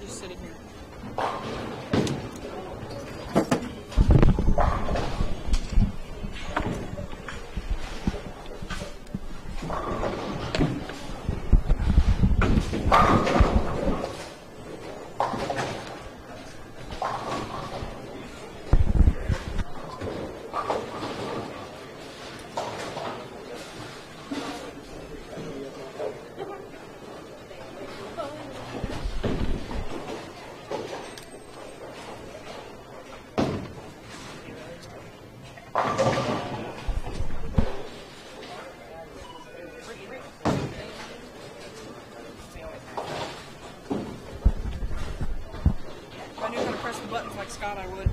Just sitting here. If I knew how to press the buttons like Scott, I would.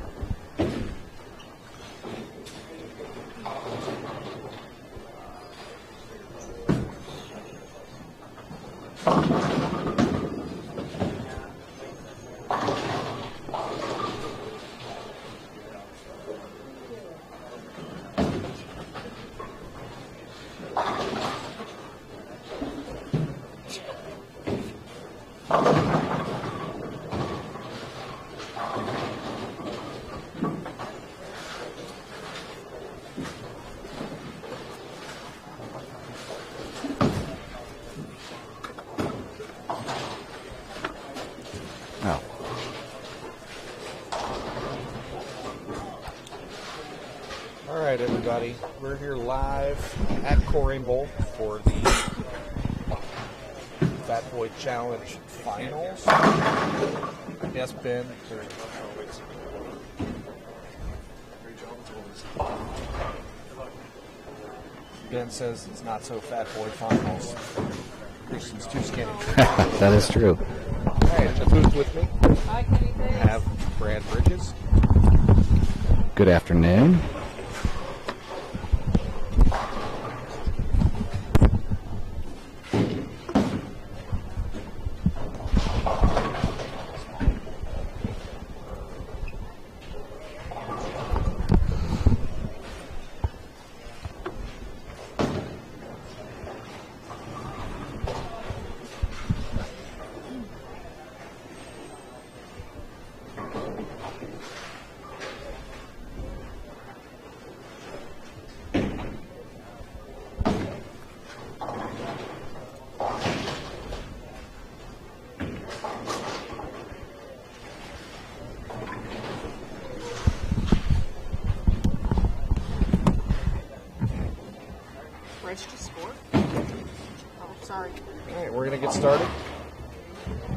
Oh. All right, everybody. We're here live at Coring Bowl for the Fatboy Challenge Finals. Yes, Ben. Ben says it's not so Fatboy Finals. Christian's too skinny. That is true. All right, in the booth with me, Hi, Kenny. I have Brad Bridges. Good afternoon. Register score? Oh, sorry. All right, we're going to get started.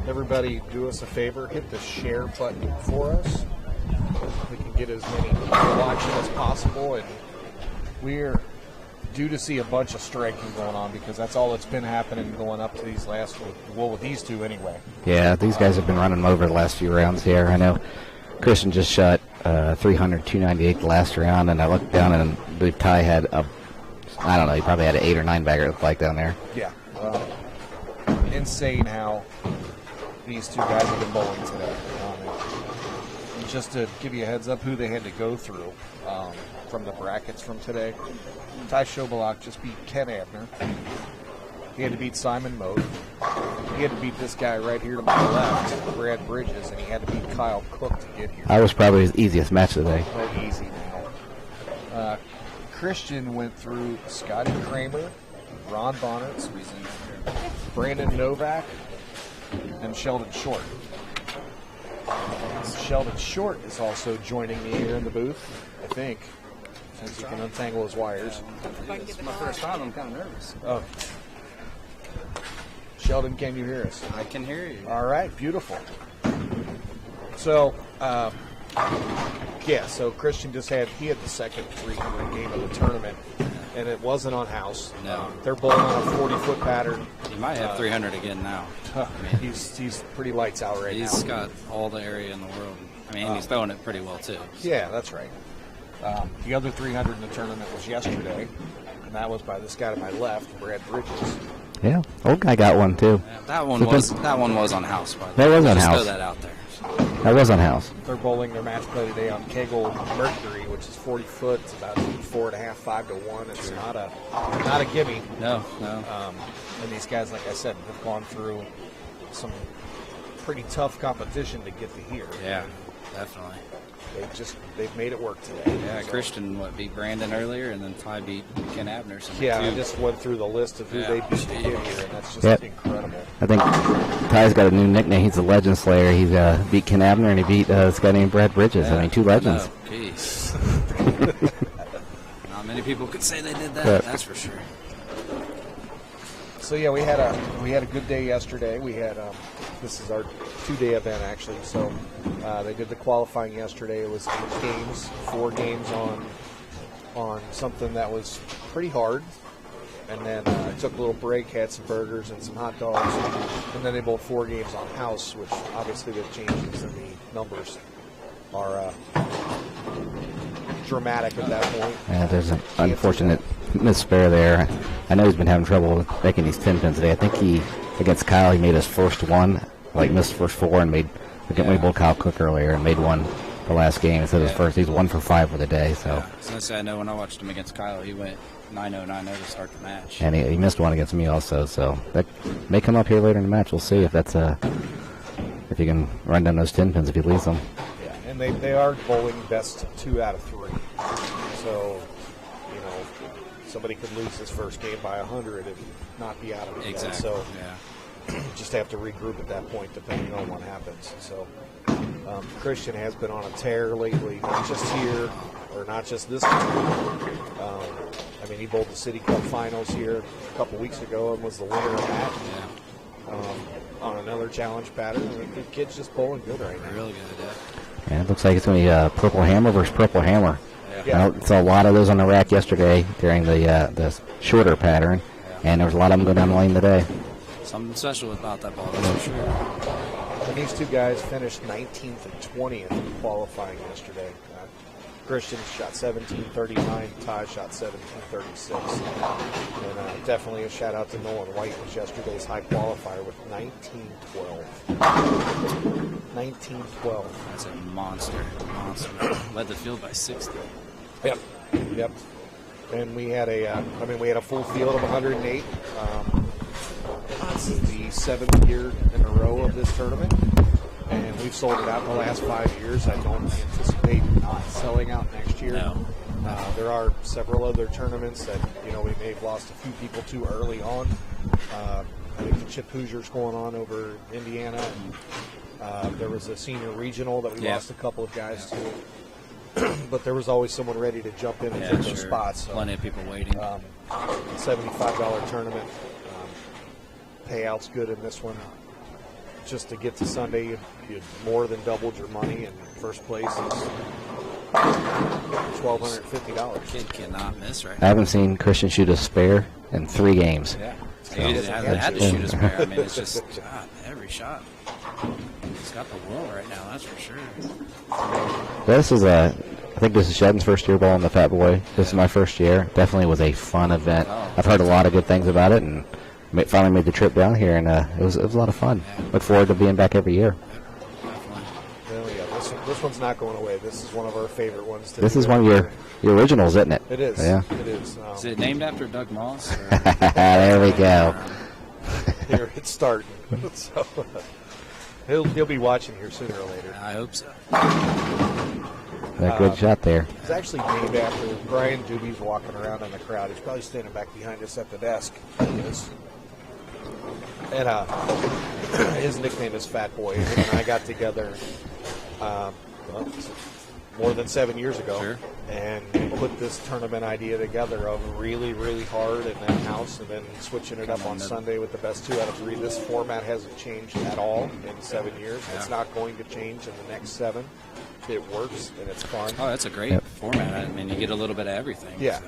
Everybody do us a favor, hit the share button for us. We can get as many people watching as possible, and we're due to see a bunch of striking going on because that's all that's been happening going up to these last, well, with these two anyway. Yeah, these guys have been running them over the last few rounds here. I know Christian just shot 300, 298 the last round, and I looked down and I believe Ty had a, I don't know, he probably had an 8 or 9 bagger it looked like down there. Yeah. Insane how these two guys have been bowling today. And just to give you a heads up who they had to go through from the brackets from today, Ty Shobalak just beat Ken Abner. He had to beat Simon Mote. He had to beat this guy right here to my left, Brad Bridges, and he had to beat Kyle Cook to get here. I was probably his easiest match today. But easy now. Christian went through Scotty Kramer, Ron Bonnerts, Brandon Novak, and Sheldon Short. Sheldon Short is also joining me here in the booth, I think, since he can untangle his wires. It's my first time. I'm kind of nervous. Oh. Sheldon, can you hear us? I can hear you. All right, beautiful. So, yeah, so Christian just had the second 300 game of the tournament, and it wasn't on house. No. They're bowling on a 40-foot pattern. He might have 300 again now. He's pretty lights out right now. He's got all the area in the world. I mean, he's throwing it pretty well, too. Yeah, that's right. The other 300 in the tournament was yesterday, and that was by this guy to my left, Brad Bridges. Yeah, old guy got one too. Yeah, that one was on house, by the way. That was on Just house. throw that out there. That was on house. They're bowling their match play today on Kegel Mercury, which is 40 foot. It's about 4.5, 5 to 1. It's not a gimme. No. And these guys, like I said, have gone through some pretty tough competition to get to here. Yeah, definitely. They've made it work today. Yeah, so. Christian beat Brandon earlier, and then Ty beat Ken Abner. So yeah, I just went through the list of who they beat to get here, and that's just incredible. I think Ty's got a new nickname. He's a Legend Slayer. He beat Ken Abner, and he beat this guy named Brad Bridges. Yeah, I mean, two legends. Jeez. Not many people could say they did that. That's for sure. So yeah, we had a good day yesterday. We had this is our 2-day event actually. So they did the qualifying yesterday. It was 8 games, 4 games on something that was pretty hard, and then took a little break, had some burgers and some hot dogs, and then they bowled 4 games on house, which obviously the changes in the numbers are dramatic at that point. Yeah, there's an unfortunate misspare there. I know he's been having trouble with making these 10 pins today. I think against Kyle, he made his first one, like missed first 4 and made, we bowled Kyle Cook earlier and made one the last game. Instead of his first, he's 1 for 5 for the day. So, I know when I watched him against Kyle, he went 9-0, 9-0 to start the match. And he missed one against me also. So that may come up here later in the match. We'll see if that's if you can run down those 10 pins if he leaves them. Yeah, and they are bowling best 2 out of 3. So, somebody could lose his first game by 100 and not be out of it. Exactly. So, just have to regroup at that point, depending on what happens. So, Christian has been on a tear lately, not just here or not just this time. He bowled the City Cup Finals here a couple weeks ago and was the winner of that. On another challenge pattern. The kid's just bowling good right now. Really good, yeah. And it looks like it's going to be Purple Hammer versus Purple Hammer. Yeah. I saw a lot of those on the rack yesterday during the shorter pattern, and there was a lot of them going down the lane today. Something special about that ball, that's for sure. And these two guys finished 19th and 20th in qualifying yesterday. Christian shot 17.39, Ty shot 17.36. And definitely a shout out to Nolan White, was yesterday's high qualifier with 19.12. 19.12. That's a monster. Led the field by 60. Yep. And we had a full field of 108. This is the 7th year in a row of this tournament, and we've sold it out in the last 5 years. I don't anticipate not selling out next year. No. There are several other tournaments that we may have lost a few people to early on. I think the Chip Hoosiers going on over in Indiana, and there was a senior regional that we lost a couple of guys to. But there was always someone ready to jump in and take those spots. So, plenty of people waiting. $75 tournament. Payout's good in this one. Just to get to Sunday, you more than doubled your money, and first place is $1,250. Kid cannot miss right I now. haven't seen Christian shoot a spare in 3 games. Yeah. So He hasn't had to shoot a spare. It's just, God, every shot. He's got the will right now, that's for sure. This is I think this is Shedden's first year bowling the Fatboy. This is my first year. Definitely was a fun event. I've heard a lot of good things about it, and finally made the trip down here, and it was a lot of fun. Look forward to being back every year. Well, this one's not going away. This is one of our favorite ones. This is one of your originals, isn't it? It is. Yeah. It is. Is it named after Doug Moss? There we go. Here it's starting. So he'll be watching here sooner or later. I hope so. That good shot there. It's actually named after Brian Doobie's walking around in the crowd. He's probably standing back behind us at the desk. And his nickname is Fatboy. Him and I got together more than 7 years ago. Sure. And we put this tournament idea together of really, really hard and then house, and then switching it up on Sunday with the best 2 out of 3. This format hasn't changed at all in 7 years. It's not going to change in the next 7. It works and it's fun. Oh, that's a great format. I mean, you get a little bit of everything. Yeah. So.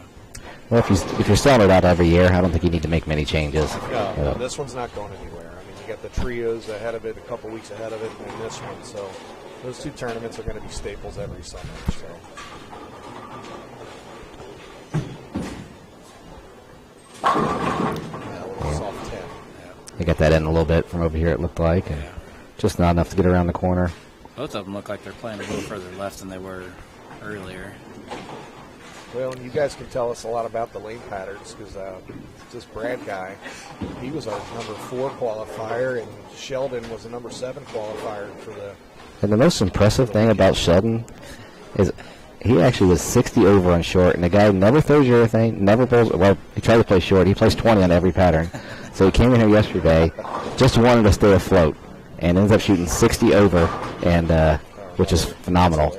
Well, if you're selling it out every year, I don't think you need to make many changes. No, this one's not going anywhere. I mean, you got the trios ahead of it, a couple weeks ahead of it, and then this one. So those 2 tournaments are going to be staples every summer. So. A little soft 10. You got that in a little bit from over here, it looked like. And just not enough to get around the corner. Both of them look like they're playing a little further left than they were earlier. Well, and you guys can tell us a lot about the lane patterns because this Brad guy, he was our number 4 qualifier, and Sheldon was a number 7 qualifier for the. And the most impressive thing about Sheldon is he actually was 60 over on short, and the guy never throws urethane, never bowls. Well, he tried to play short. He plays 20 on every pattern. So he came in here yesterday, just wanted to stay afloat, and ends up shooting 60 over, and which is phenomenal.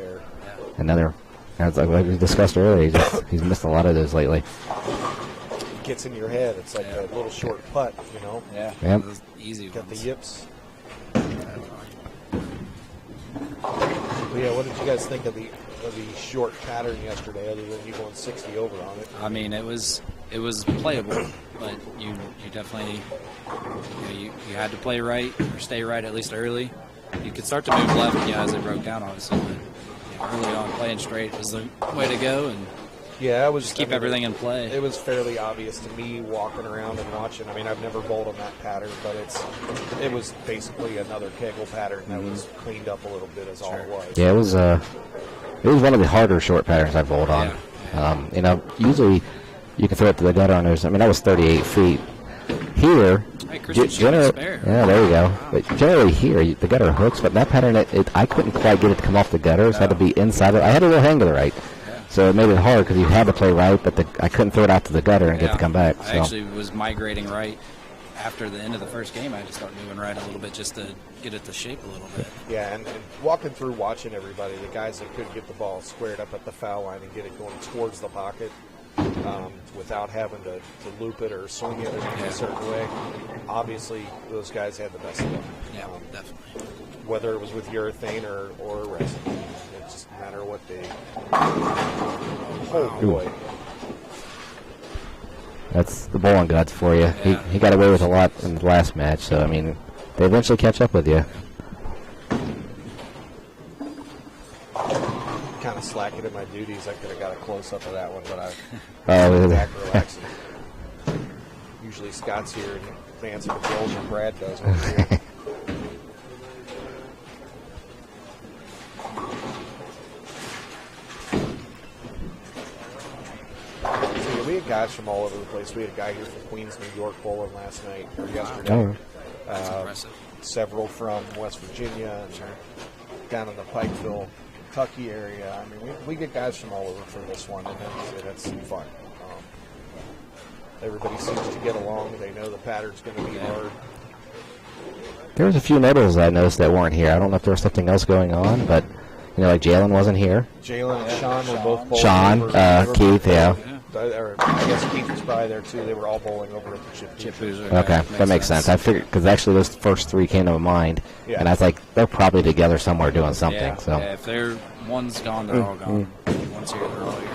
Another, as like we discussed earlier, he's missed a lot of those lately. It gets in your head. It's like a little short putt, you know. Yeah. Yep. Those easy Got the ones. yips. Well, yeah, what did you guys think of the short pattern yesterday, other than you going 60 over on it? I mean, it was playable, but you definitely you had to play right or stay right at least early. You could start to move left, as it broke down, obviously. But early on, playing straight was the way to go, and Yeah, it was. just keep everything in play. It was fairly obvious to me walking around and watching. I mean, I've never bowled on that pattern, but it was basically another kegel pattern that was cleaned up a little bit, is all it was. Yeah, it was one of the harder short patterns I've bowled on. You know, usually you can throw it to the gutter on those. I mean, that was 38 feet. Here, Hey, Christian, generally, spare. yeah, there you go. But generally here, the gutter hooks, but that pattern, I couldn't quite get it to come off the gutter, so it had to be inside it. I had a little hang to the right. So it made it hard because you had to play right, but I couldn't throw it out to the gutter and get to come back. I actually was migrating right after the end of the first game. I had to start moving right a little bit just to get it to shape a little bit. Yeah, and walking through, watching everybody, the guys that could get the ball squared up at the foul line and get it going towards the pocket without having to loop it or swing it in a certain way. Obviously, those guys had the best of them. Yeah, definitely. Whether it was with urethane or resin, it just no matter what they. Oh boy. That's the bowling gods for you. Yeah. He got away with a lot in the last match, so I mean, they eventually catch up with you. Kind of slacking in my duties. I could have got a close up of that one, but Oh, I'm back relaxing. Usually Scott's here and Vance controls, and Brad does. When he's here. So, yeah, we had guys from all over the place. We had a guy here from Queens, New York, bowling last night or yesterday. That's impressive. Several from West Virginia and down in the Pikeville, Kentucky area. I mean, we get guys from all over for this one, and that's fun. Everybody seems to get along. They know the pattern's going to be hard. There was a few notables I noticed that weren't here. I don't know if there was something else going on, but you know, like Jalen wasn't here. Jalen and Sean were both bowling. Sean, Keith, yeah. I guess Keith was probably there too. They were all bowling over at the Chip Boozer. Okay, that makes sense. I figured because actually those first three came to mind, and I was like, they're probably together somewhere doing something. Yeah, so yeah, if they're one's gone, they're all gone. One's here, they're all here.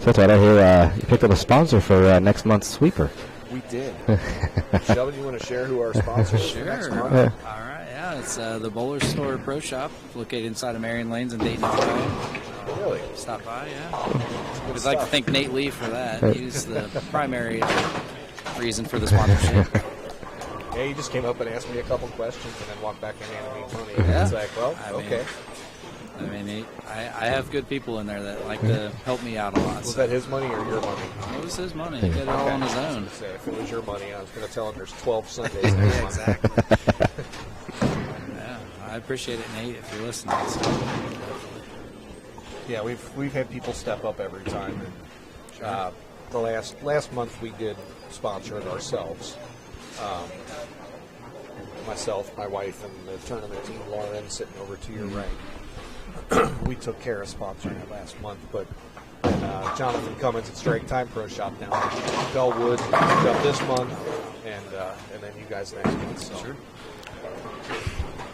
So Todd, I hear you picked up a sponsor for next month's sweeper. We did. Sheldon, you want to share who our sponsor is for next month? Yeah. All right, yeah, it's the Bowler Store Pro Shop located inside of Marion Lanes in Dayton, Ohio. Really? Stop by, yeah. We'd like to thank Nate Lee for that. He's the primary reason for the sponsorship. Yeah, he just came up and asked me a couple questions and then walked back and handed me money. Yeah. It's like, well, okay. I mean, I have good people in there that like to help me out a lot. Was that his money or your money? It was his money. He did it all on his own. Say, if it was your money, I was going to tell him there's 12 Sundays Yeah, next month. exactly. Yeah, I appreciate it, Nate, if you're listening. So. Yeah, we've had people step up every time. And, the last month we did sponsor it ourselves. Myself, my wife, and the tournament team, Lauren, sitting over to your right. We took care of sponsoring it last month, but Jonathan Cummins at Strike Time Pro Shop down in Bellwood picked up this month, and then you guys next month. So. Sure.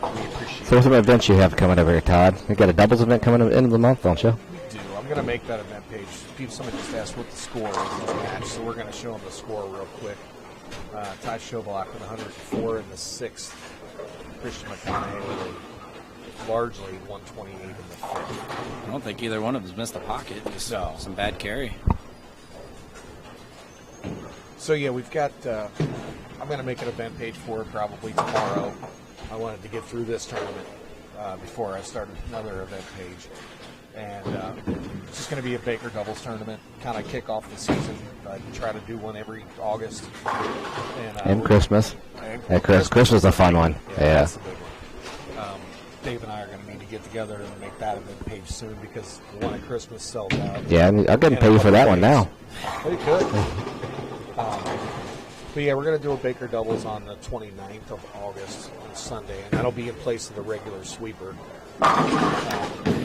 We appreciate So what sort of events you have coming over here, Todd? You got a doubles event coming at the end of the month, don't you? We do. I'm going to make that event page. Somebody just asked what the score is in the match, so we're going to show them the score real quick. Ty Schobelach with 104 in the sixth. Christian McConaughey with a largely 128 in the fifth. I don't think either one of them missed a pocket. Just some bad carry. So yeah, we've got. I'm going to make an event page for it probably tomorrow. I wanted to get through this tournament before I started another event page. And it's just going to be a Baker doubles tournament, kind of kick off the season. I try to do one every August. And Christmas. Christmas is a fun one. Yeah. That's a big one. Dave and I are going to need to get together and make that event page soon because the one at Christmas sells out. Yeah, I'll go and pay you for that one now. Well, you could. But yeah, we're going to do a Baker doubles on the 29th of August on Sunday, and that'll be in place of the regular sweeper.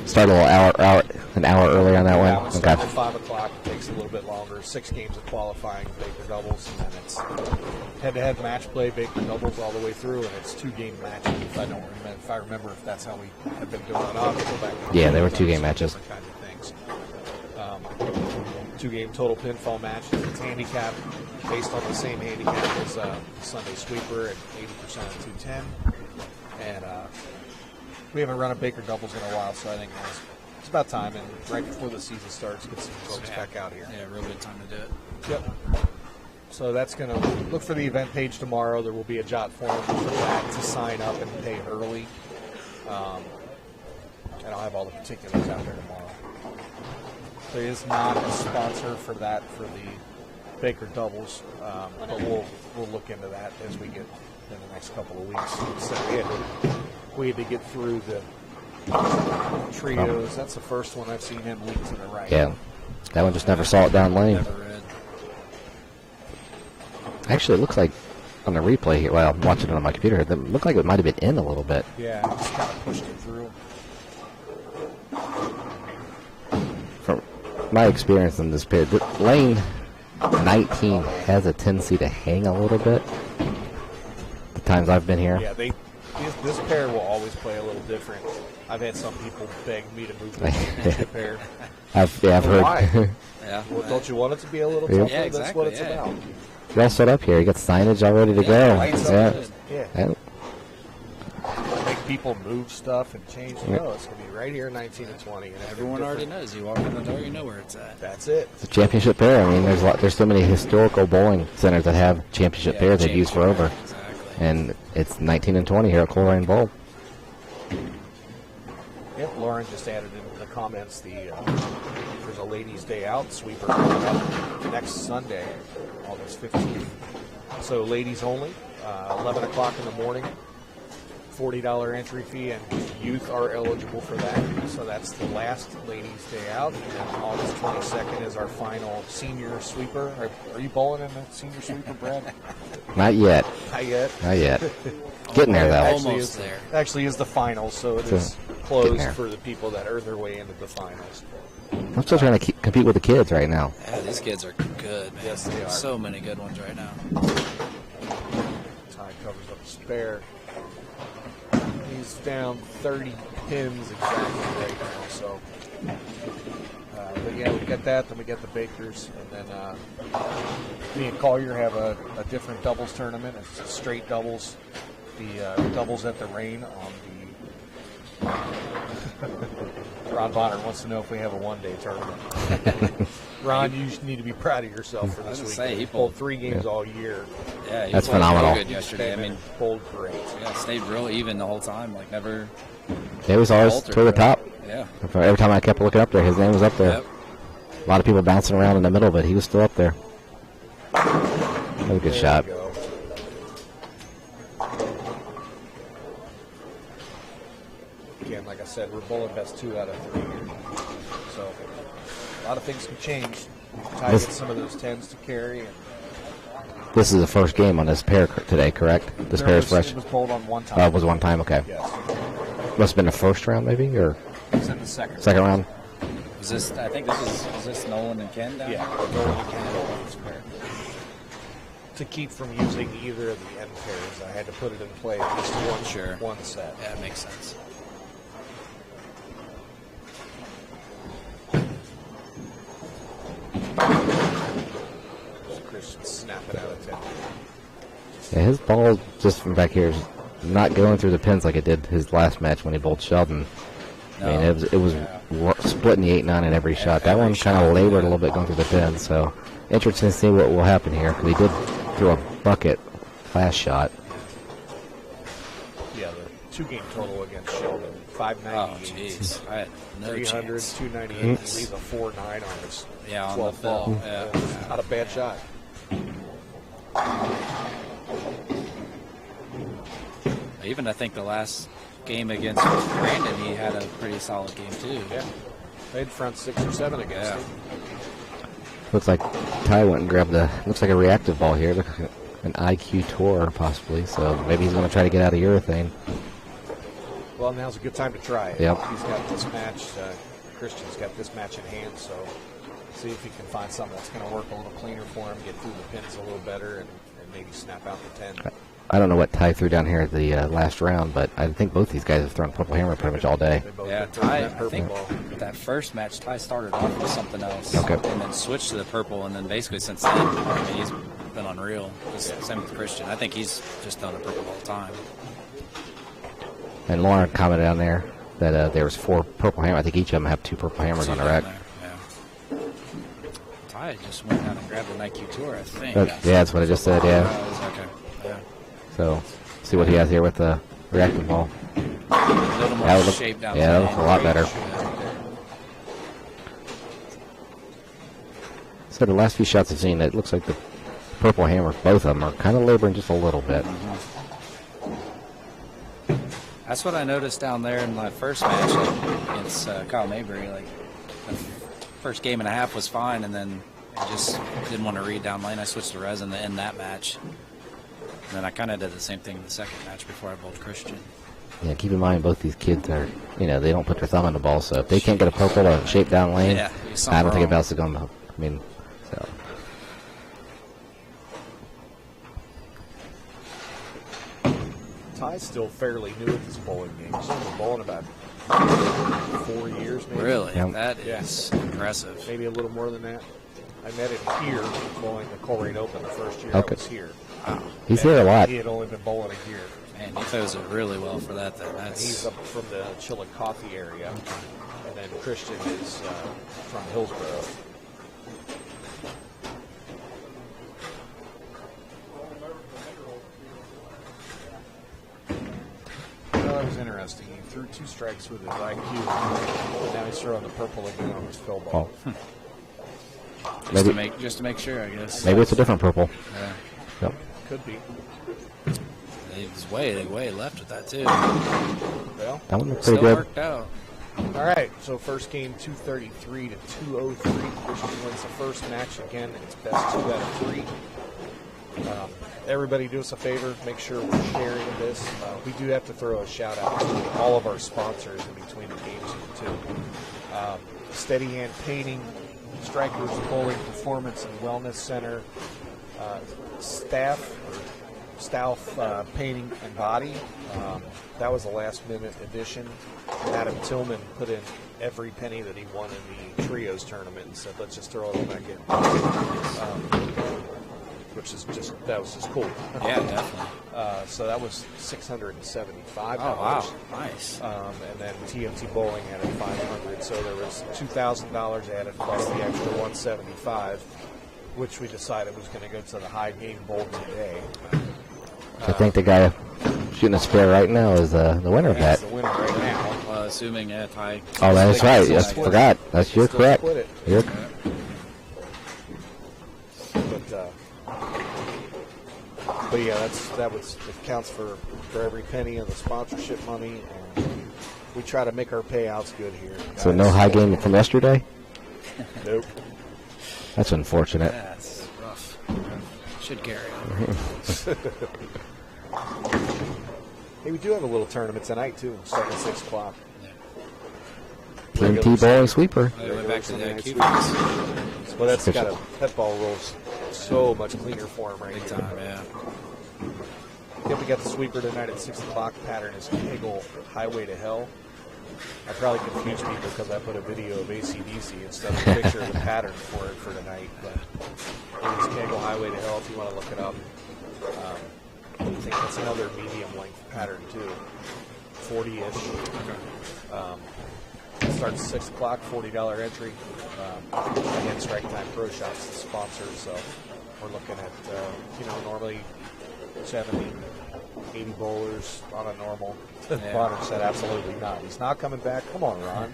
Start an hour early on that Yeah, one. we'll start at 5 o'clock. It takes a little bit longer. 6 games of qualifying Baker doubles, and then it's head-to-head match play Baker doubles all the way through, and it's 2-game matches. If I remember if that's how we have been doing it. I'll have to go back. Yeah, they were 2-game matches. Kind of things. 2-game total pinfall matches. It's handicapped based on the same handicap as Sunday sweeper at 80% of 210, and we haven't run a Baker doubles in a while, so I think it's about time. And right before the season starts, get some folks back out here. Yeah, real good time to do it. Yep. So that's going to look for the event page tomorrow. There will be a jot form for that to sign up and pay early. And I'll have all the particulars out there tomorrow. There is not a sponsor for that for the Baker doubles, but we'll look into that as we get in the next couple of weeks. So we had to get through the trios. That's the first one I've seen him lead to the right. Yeah, that one just never saw it down lane. Never read. Actually, it looks like on the replay here, well, I'm watching it on my computer, it looked like it might have been in a little bit. Yeah, he just kind of pushed it through. From my experience in this pit, lane 19 has a tendency to hang a little bit. The times I've been here. Yeah, this pair will always play a little different. I've had some people beg me to move the championship pair. I've heard. Why? Yeah. Well, don't you want it to be a little tougher? Yeah, That's what it's exactly, yeah. about. You're all set up here. You got signage all ready to go. Lights Yeah. up good. Yeah. Yeah. Make people move stuff and change. No, it's going to be right here, 19 and 20. And Everyone already knows. You walk in the door, you know where it's at. That's it. It's a championship pair. I mean, there's so many historical bowling centers that have championship pairs they've used forever. Exactly. And it's 19 and 20 here at Coleraine Bowl. Yep, Lauren just added in the comments there's a ladies' day out sweeper coming up next Sunday, August 15th. So ladies only, 11 o'clock in the morning, $40 entry fee, and youth are eligible for that. So that's the last ladies' day out. And then August 22nd is our final senior sweeper. Are you bowling in the senior sweeper, Brad? Not yet. Not yet. Not yet. Getting there, though. Almost there. Actually is the final, so it is closed for the people that earn their way into the finals. I'm still trying to compete with the kids right now. Yeah, these kids are good, man. Yes, they are. So many good ones right now. Ty covers up the spare. He's down 30 pins exactly right now. So, but yeah, we get that. Then we get the Bakers, and then me and Collier have a different doubles tournament. It's straight doubles. The doubles at the Rain on the. Ron Bonner wants to know if we have a one-day tournament. Ron, you need to be proud of yourself for this week. He pulled 3 games all year. Yeah, he That's played phenomenal. Real good yesterday. I mean, pulled great. yeah, stayed real even the whole time. Like never. It was always altered, toward the top. Yeah. Every time I kept looking up there, his name was up there. Yep. A lot of people bouncing around in the middle, but he was still up there. That was a good shot. You go. Again, like I said, we're bowling best 2 out of 3 here. So a lot of things can change. Ty gets some of those 10s to carry. And This is the first game on this pair today, correct? This pair is fresh. It was bowled on one time. Oh, it was one time, okay. Yes. Must have been the first round, maybe, or It was in the second. second round. Was this? I think this is this Nolan and Ken down? Yeah, Nolan and Canada on this pair. To keep from using either of the end pairs, I had to put it in play at least one set. Yeah, it makes sense. Christian snapping out of 10. Yeah, his ball just from back here is not going through the pins like it did his last match when he bowled Sheldon. I mean, it was splitting the 8-9 in every shot. That one kind of labored a little bit going through the pins. So interesting to see what will happen here, because he did throw a bucket last shot. Yeah, two-game total against Sheldon. 598. Oh, jeez. I had no 300, chance. 298. He leaves a 4-9 on his Yeah, on 12th the ball. ball. Yeah. Not a bad shot. Even I think the last game against Brandon, he had a pretty solid game too. Yeah. They had front 6 or 7 against him. Looks like Ty went and grabbed looks like a reactive ball here. Looks like an IQ tour, possibly. So maybe he's going to try to get out of urethane. Well, now's a good time to try it. Yep. He's got this match. Christian's got this match in hand, so see if he can find something that's going to work a little cleaner for him, get through the pins a little better, and maybe snap out the 10. I don't know what Ty threw down here at the last round, but I think both these guys have thrown Purple Hammer pretty much all day. They both Yeah, been throwing Ty, that I purple think ball. that first match, Ty started off with something else. Okay. And then switched to the purple, and then basically since then, I mean, he's been unreal. Same with Christian. I think he's just done the purple all the time. And Lauren commented down there that there was 4 Purple Hammer. I think each of them have 2 Purple Hammers on the rack. Yeah. Ty just went down and grabbed an IQ tour, I think. Yeah, that's what I just said, yeah. Okay. Yeah. So, see what he has here with the reactive ball. A little more That would look, shape down yeah, that the looks a lot better. So the last few shots I've seen, it looks like the Purple Hammer, both of them, are kind of laboring just a little bit. That's what I noticed down there in my first match against Kyle Mabry. Like, the first game and a half was fine, and then I just didn't want to read down lane. I switched to resin to end that match. And then I kind of did the same thing in the second match before I bowled Christian. Yeah, keep in mind both these kids are, they don't put their thumb on the ball, so if they can't get a purple to shape down lane, Yeah, I don't think it bounces going to, so. Ty's still fairly new at this bowling game. He's only bowling about 4 years, maybe. Really? Yeah. That is impressive. Maybe a little more than that. I met him here bowling the Coleraine Open the first year Okay. I was here. He's here a lot. He had only been bowling a year. Man, he throws it really well for that. He's up from the Chillicothe area. And then Christian is from Hillsborough. Well, that was interesting. He threw 2 strikes with his IQ. But now he's throwing the purple again on his fill ball. Oh. Just to make sure, I guess. Maybe it's a different purple. Yeah. Yep. Could be. He's way left with that too. Well, That one looks Still pretty good. worked out. all right. So first game 233 to 203. Christian wins the first match again. It's best 2 out of 3. Everybody do us a favor. Make sure we're sharing this. We do have to throw a shout out to all of our sponsors in between the games here too. Steady Hand Painting, Strikers Bowling Performance and Wellness Center, STALF Painting and Body. That was a last-minute addition. Adam Tillman put in every penny that he won in the trios tournament and said, "Let's just throw it all back in," that was just cool. Yeah, definitely. So that was $675. Oh wow, nice. And then TMT Bowling added $500, so there was $2,000 added plus the extra $175, which we decided was going to go to the high game bowl today. I think the guy shooting a spare right now is the winner of That's that. the winner right now. Well, assuming Ty. Oh, that's right. Yes, Split it. forgot. That's you're Still correct. split it. You're, But yeah, it counts for every penny of the sponsorship money, and we try to make our payouts good here. so no high game from yesterday? Nope. That's unfortunate. That's rough. Should carry on. Hey, we do have a little tournament tonight too, starting at 6 o'clock. TMT Bowling Sweeper. I went back to the IQ. Well, that's got a pet ball rolls so much cleaner for him right Big here. time, yeah. Yep, we got the sweeper tonight at 6 o'clock. Pattern is Kegel Highway to Hell. I probably confused people because I put a video of AC/DC instead of a picture of the pattern for it for tonight. But it is Kegel Highway to Hell if you want to look it up. I think that's another medium length pattern too, 40-ish. It starts at 6 o'clock, $40 entry. Again, Strike Time Pro Shops, the sponsor, so we're looking at, normally 70, 80 bowlers on a normal Yeah. modern set. Absolutely not. He's not coming back. Come on, Ron.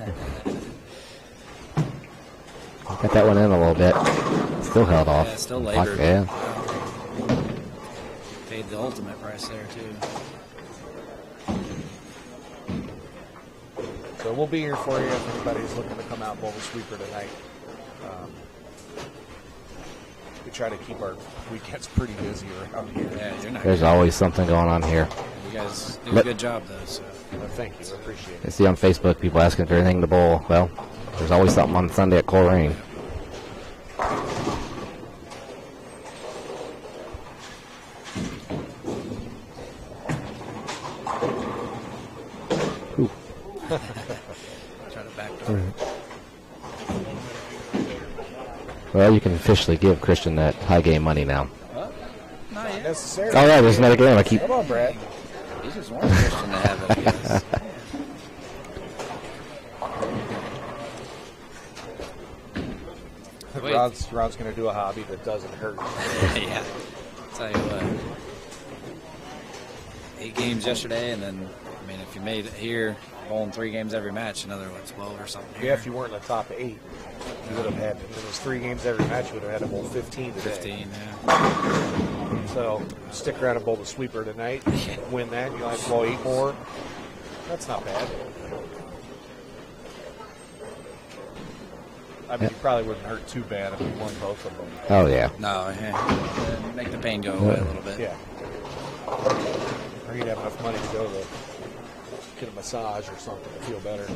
Got that one in a little bit. Still held off. Yeah, still Block- labored. Yeah. Paid the ultimate price there, too. So we'll be here for you if anybody's looking to come out and bowl the sweeper tonight. We try to keep our weekends pretty busy around here. Yeah, you're not. There's always something going on here. You guys do a But- good job, though. So. Thank you. I appreciate I it. see on Facebook people asking for anything to bowl. Well, there's always something on Sunday at Coleraine. Try to backdoor. Well, you can officially give Christian that high game money now. Not yet. Necessarily. All right, there's another game. I keep. Come on, Brad. He just wants Christian to have it, I guess. Wait. Rod's going to do a hobby that doesn't hurt. Yeah. Tell you what. 8 games yesterday, and then, I mean, if you made it here, bowling 3 games every match, another, 12 or something here. Yeah, if you weren't in the top 8, you would have had, if it was 3 games every match, you would have had to bowl 15 today. 15, yeah. So stick around and bowl the sweeper tonight. Win that, you'll have to bowl 8 more. That's not bad. I mean, you probably wouldn't hurt too bad if you won both of them. Oh yeah. No, yeah. Make the pain go away a little bit. Yeah. Or you'd have enough money to go to get a massage or something to feel better.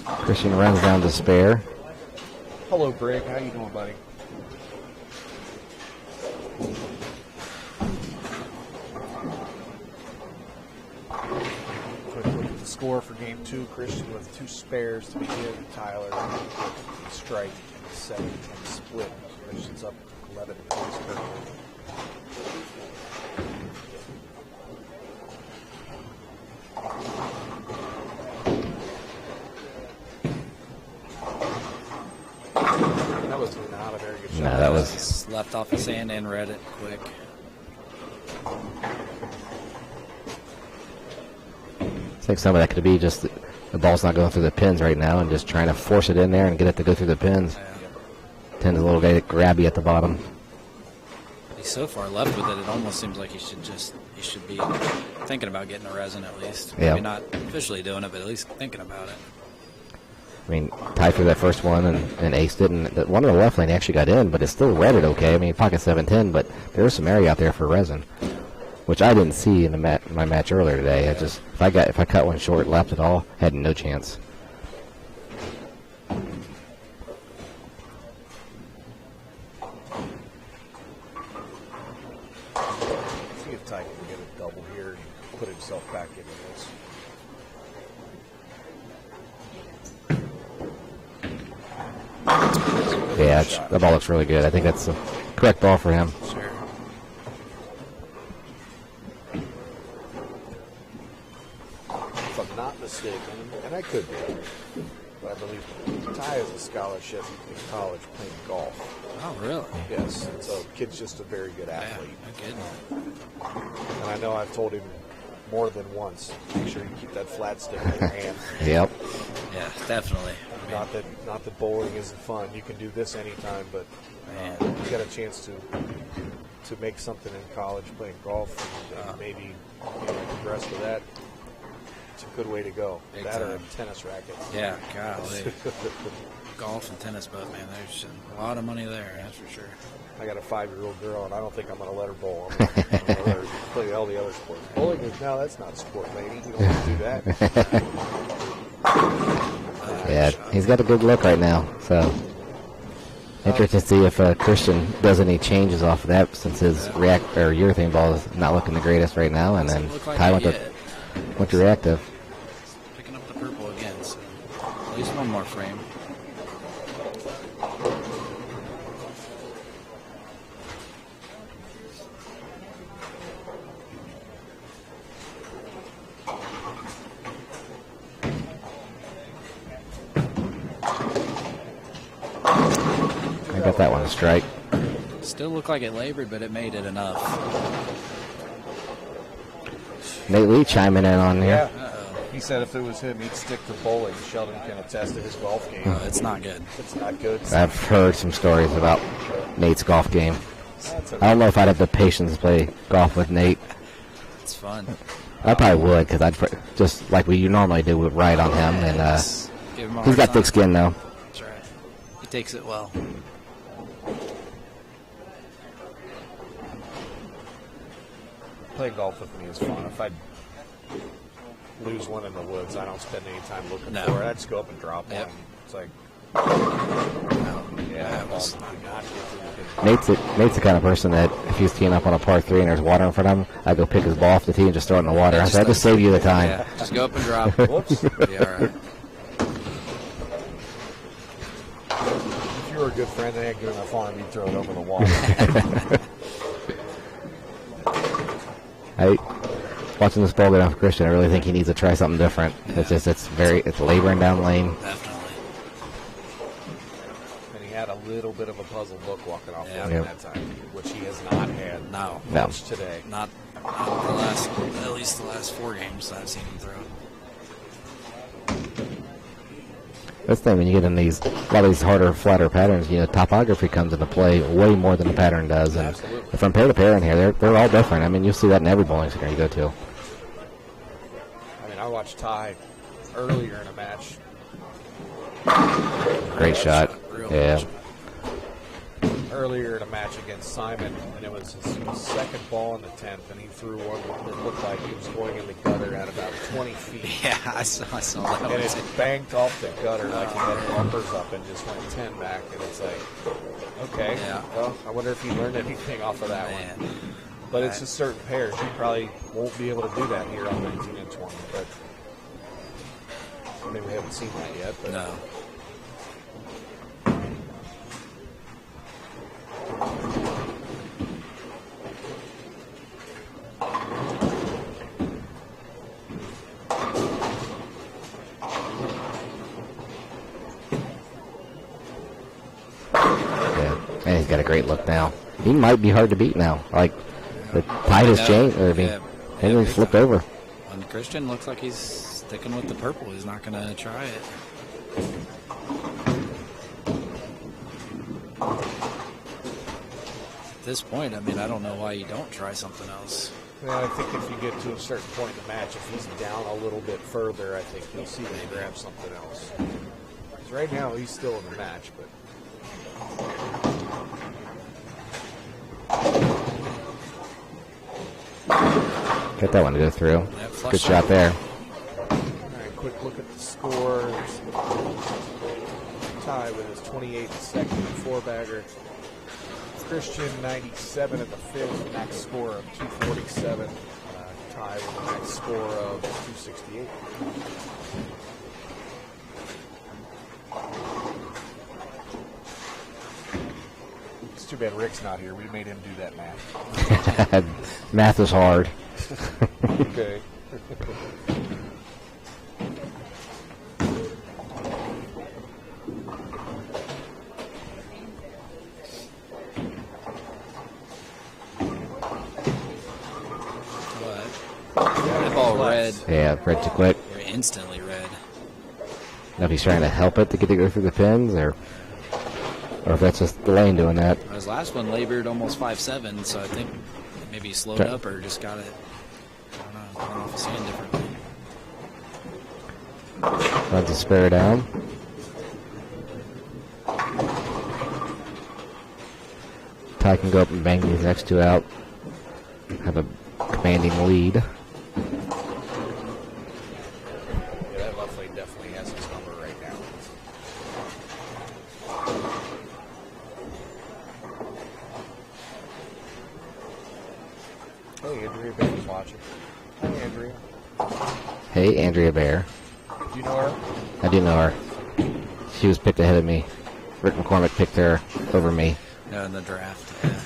Christian runs down to spare. Hello, Brig. How you doing, buddy? Quick look at the score for game 2. Christian with 2 spares to begin. Tyler with a strike and a 7 and a split. Christian's up 11 points currently. That was not a very good shot. No, that was. Just left off the sand and read it quick. It's like some of that could be just the ball's not going through the pins right now, and just trying to force it in there and get it to go through the pins. Yeah. Tend to a little guy grabby at the bottom. He's so far left with it, it almost seems like he should be thinking about getting a resin at least. Yeah. Maybe not officially doing it, but at least thinking about it. I mean, Ty threw that first one and aced it, and the one on the left lane actually got in, but it still read it okay. I mean, pocket 710, but there was some area out there for resin, which I didn't see in my match earlier today. I just if I cut one short, left at all, had no chance. See if Ty can get a double here and put himself back into this. Yeah, the ball looks really good. I think that's the correct ball for him. Sure. If I'm not mistaken, and I could be, but I believe Ty has a scholarship in college playing golf. Oh, really? Yes, so kid's just a very good Yeah, athlete. no kidding. And I know I've told him more than once, make sure you keep that flat stick in your hand. Yep. Yeah, definitely. Not that bowling isn't fun. You can do this anytime, but Man. you got a chance to make something in college playing golf, and maybe progress with that. It's a good way to go. Big That or a time. tennis racket. Yeah, golly. Golf and tennis, but man, there's a lot of money there, that's for sure. I got a 5-year-old girl, and I don't think I'm going to let her bowl. I'm going to let her play all the other sports. Bowling is, no, that's not sport, lady. You don't want to do that. Yeah, he's got a good look right now. So interested to see if Christian does any changes off of that, since his urethane ball is not looking the greatest right now, and then Doesn't look like Ty it went to yet. reactive. Picking up the purple again, so at least one more frame. I got that one a strike. Still looked like it labored, but it made it enough. Nate Lee chiming in on here. Yeah. He said if it was him, he'd stick to bowling. Sheldon can attest to his golf game. It's not good. It's not good. I've heard some stories about Nate's golf game. I don't know if I'd have the patience to play golf with Nate. It's fun. I probably would, because I'd just like we normally do, would ride on him, and Give him a he's hard got time. thick skin though. That's right. He takes it well. Playing golf with me is fun. If I lose one in the woods, I don't spend any time looking No. for it. I just go up and drop Yep. one. It's like, No. yeah, That was well, not not good. Nate's the kind of person that if he's teeing up on a par 3 and there's water in front of him, I go pick his ball off the tee and just throw it in the water. I said, I just save you the time. Yeah, just go up and drop. Whoops. Be all right. If you were a good friend, they ain't good enough on him, you'd throw it over the water. Watching this ball go down for Christian, I really think he needs to try something different. Yeah. It's laboring down lane. Definitely. And he had a little bit of a puzzled look walking off Yeah. that that time, which he has not had No. much today. Not the last, at least the last 4 games that I've seen him throw. That's the thing, when you get in a lot of these harder, flatter patterns, topography comes into play way more than the pattern does. And Absolutely. from pair to pair in here, they're all different. I mean, you'll see that in every bowling center you go to. I mean, I watched Ty earlier in a match. Great shot. Real Yeah. match. Earlier in a match against Simon, and it was his second ball in the 10th, and he threw one that looked like he was going in the gutter at about 20 feet. Yeah, I saw that And one. it banked off the gutter like he had bumpers up and just went 10 back. And it's like, okay, Yeah. well, I wonder if he learned anything off of that one. Man. But it's just certain pairs. You probably won't be able to do that here on 19 and 20. But I mean, we haven't seen that yet. But No. Yeah. Man, he's got a great look now. He might be hard to beat now. Like, the tide has changed. Or, I mean, Yeah, he's big flipped time. over. And Christian looks like he's sticking with the purple. He's not going to try it. At this point, I mean, I don't know why you don't try something else. yeah, I think if you get to a certain point in the match, if he's down a little bit further, I think you'll see him grab something else. 'Cause right now, he's still in the match, but Get that one to go through. Yeah, flush Good shot there. all right, quick look at the scores. Ty with his 28 second and 4-bagger. Christian 97 at the 5th, max score of 247. Ty with a max score of 268. It's too bad Rick's not here. We made him do that math. Math is hard. Okay. But that ball red. Yeah, red too quick. You're instantly red. Know if he's trying to help it to get to go through the pins, or if that's just the lane doing that. His last one labored almost 5.7, so I think maybe he slowed Okay. up or just got it. I don't know. I don't know if he's seeing differently. Runs a spare down. Ty can go up and bang these next two out. Have a commanding lead. Yeah, that left lane definitely has his number right now. Hey, Andrea Bear's watching. Hi, Andrea. Hey, Andrea Bear. Do you know her? I do know her. She was picked ahead of me. Rick McCormick picked her over me. No, in the draft. Yeah.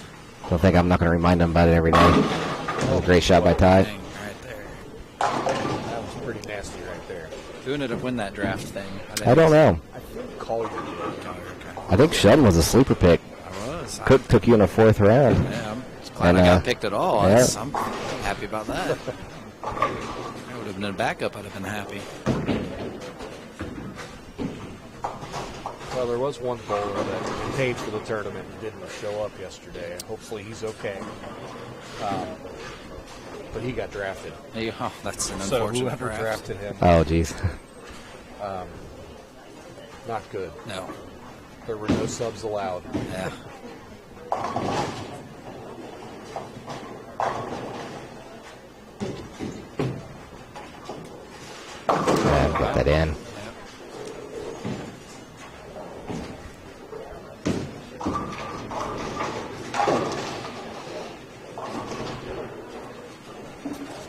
Don't think I'm not going to remind him about it every day. That was a great shot by Ty. Thing right there. That was pretty nasty right there. Who ended up winning that draft thing? I don't know. I think Collier did. I think Sheldon was a sleeper pick. I was. Cook took you in the 4th round. Yeah, I'm glad And, I got picked at all. yeah. I'm happy about that. I would have been a backup. I'd have been happy. Well, there was one bowler that paid for the tournament and didn't show up yesterday, and hopefully he's okay. But he got drafted. Oh, that's an So unfortunate whoever draft. drafted him, Oh, geez. not good. No. There were no subs allowed. Yeah. Yeah, got that in.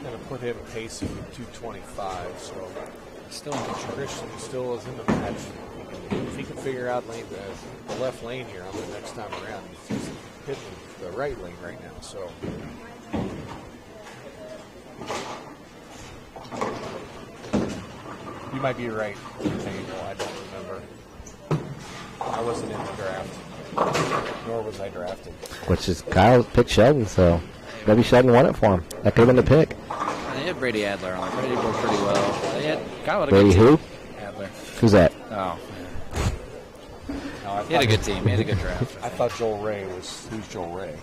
Going to put him pacing 225, so Still in control. Christian still is in the match. If he can figure out the left lane here on the next time around, he's hitting the right lane right now. So you might be right, Daniel. I don't remember. I wasn't in the draft, nor was I drafted. Which is Kyle picked Sheldon, so maybe Sheldon won it for him. That could have been the pick. They had Brady Adler on. Brady worked pretty well. They had Kyle had a Brady good who? team. Adler. Who's that? Oh, No, he had a good team. He had a good draft. I thought Joel Ray was who's Joel Ray.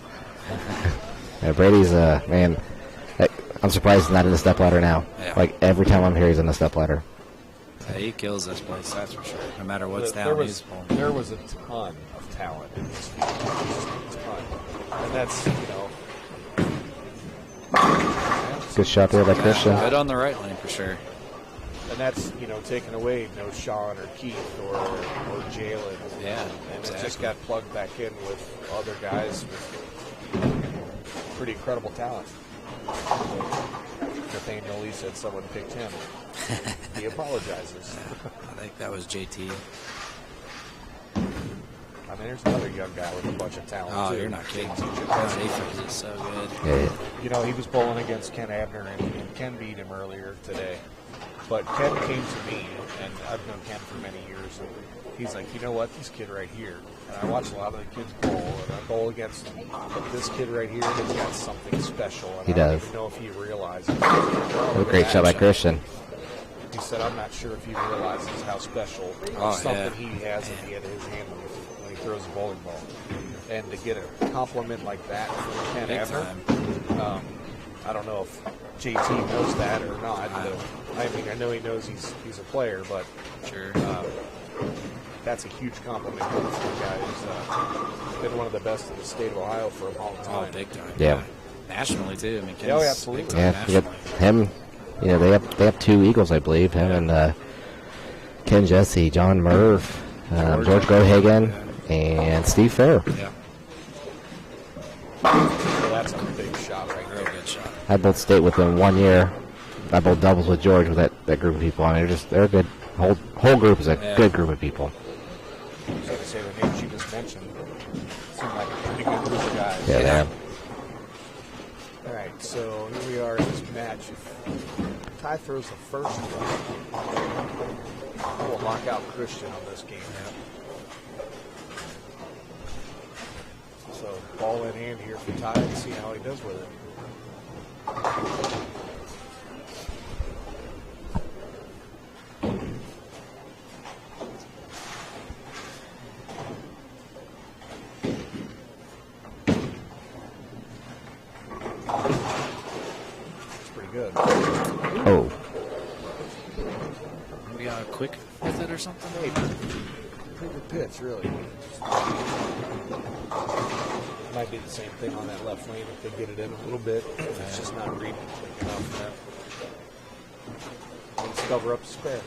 Yeah, Brady's man. I'm surprised he's not in the stepladder now. Yeah. Like every time I'm here, he's in the stepladder. Yeah, he kills this place, that's for sure. No matter what's There down, was he's pulling. there was a ton of talent in this field. Just a ton. And that's Good shot there by Christian. Good on the right lane for sure. and that's taken away no Sean or Keith or Jalen. Yeah, And it just exactly. got plugged back in with other guys with pretty incredible talent. Nathaniel Lee said someone picked him. He apologizes. I think that was JT. I mean, there's another young guy with a bunch of talent, Oh, too. you're not kidding. JT God, he throws it so good. Yeah. He was bowling against Ken Abner, and Ken beat him earlier today. But Ken came to me, and I've known Ken for many years, and he's like, you know what, this kid right here, and I watch a lot of the kids bowl, and I bowl against him, but this kid right here has got something special, and He I don't does. even know if he realizes. A great shot by Christian. He said, I'm not sure if he realizes how special Oh, something yeah. he has at the end of his hand when he throws a bowling ball. And to get a compliment like that from Ken Big Abner, time. I don't know if JT knows that or not. I mean, I know he knows he's a player, but Sure. that's a huge compliment for a guy who's been one of the best in the state of Ohio for a long Oh, time. big time. Yeah. Nationally, too. I mean, Ken's Oh, absolutely. big time Yeah, you got nationally. him. They have two Eagles, I believe. Him and Ken Jesse, John Merv, George Gohagan, and Steve Fair. Yeah. So that's a big shot right Real there. good shot. I bowled state with them 1 year. I bowled doubles with George with that group of people. I mean, they're a good. Whole group is a Yeah. good group of people. So to say the names you just mentioned seem like a pretty good group of guys. Yeah, they are. All right, so here we are in this match. If Ty throws the first one, we'll lock out Christian on this game. So ball in hand here for Ty and see how he does with it. It's pretty good. Oh, We got a quick with it or something? Maybe. Pretty good pitch, really. Might be the same thing on that left lane if they get it in a little bit. It's just not reading quick enough. Let's cover up the spare.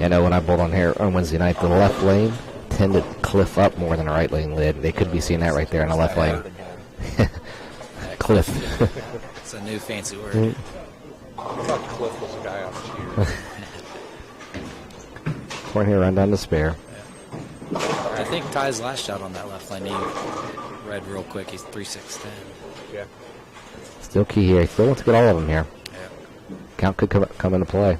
I know when I bowled on here on Wednesday night, the left lane tended to cliff up more than the right lane lid. They could be seeing that right there on the left lane. Cliff. It's a new fancy word. I thought Cliff was a guy off the Corn here, run down the spare. I think Ty's last shot on that left lane, he read real quick. He's 3-6-10. Yeah. Still key here. He still wants to get all of them here. Yeah. Count could come into play.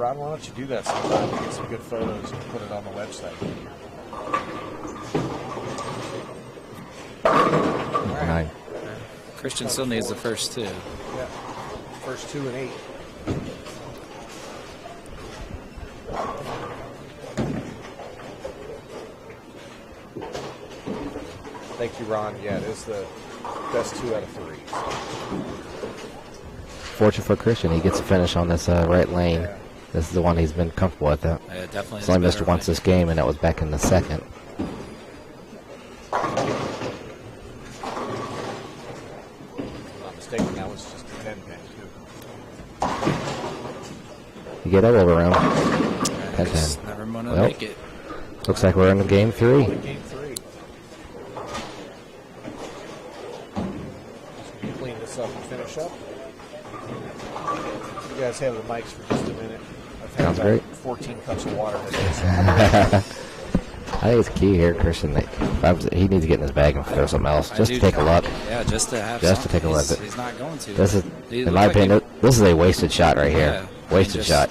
Ron, why don't you do that sometime and get some good photos and put it on the website? All right. Christian still needs the first 2. Yeah. First 2 and 8. Thank you, Ron. Yeah, it is the best 2 out of 3. Fortunate for Christian, he gets a finish on this right lane. Yeah. This is the one he's been comfortable with. Yeah, definitely. He's only missed once this game, and that was back in the second. Not mistaken, that was just a 10 pin, too. You get that over around. Never want to Well, make it. looks like we're in game 3. Game 3. Just clean this up and finish up. You guys have the mics for just a minute. I've had Sounds about great. 14 cups of water today. So I think it's key here, Christian. He needs to get in his bag and throw something else, just to take a look. Yeah, just to have Just to something. take a look. He's not going to. This is, He in looked my like opinion, this is a wasted shot right here. Yeah, Wasted just- shot.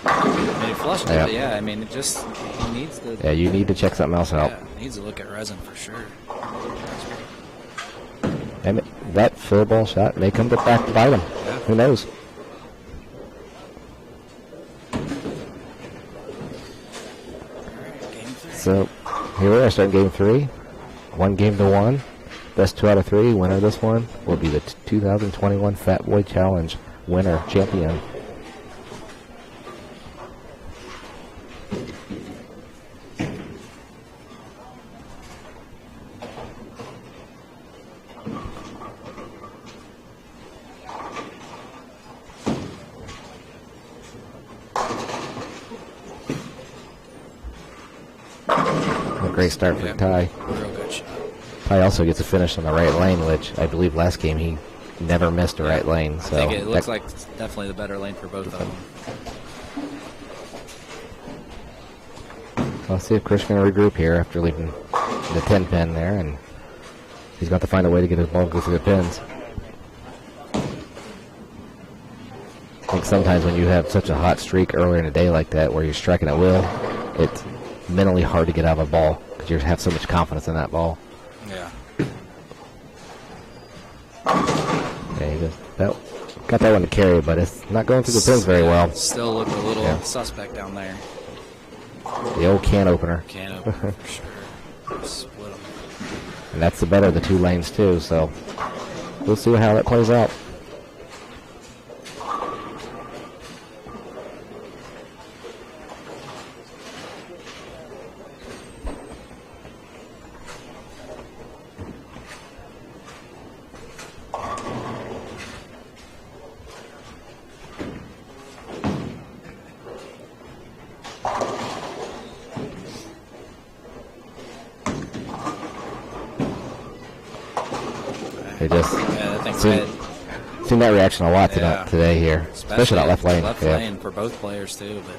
I mean, he flushed Yeah. it, but yeah, I mean, he needs to. Yeah, you need to check something else out. Yeah, needs to look at resin for sure. And that fill ball shot may come back to bite him. Yeah. Who knows? Game 3. So here we are starting game 3. 1 game to 1. Best 2 out of 3. Winner of this one will be the 2021 Fatboy Challenge winner, champion. A great start for Yep. Ty. Real good shot. Ty also gets a finish on the right lane, which I believe last game he never missed a right lane. So I think it looks that- like it's definitely the better lane for both of them. Let's see if Chris can regroup here after leaving the 10 pin there, and he's got to find a way to get his ball go through the pins. I think sometimes when you have such a hot streak earlier in the day like that, where you're striking at will, it's mentally hard to get out of a ball because you have so much confidence in that ball. Yeah. Yeah, he got that one to carry, but it's not going through the pins very well. Still look a little Yeah. suspect down there. The old can opener, Can open for sure. Split them. and that's the better of the 2 lanes too. So we'll see how that plays out. They just Yeah, I think seen that reaction a lot Yeah. today here, especially that left lane. Left Yeah. lane for both players too, but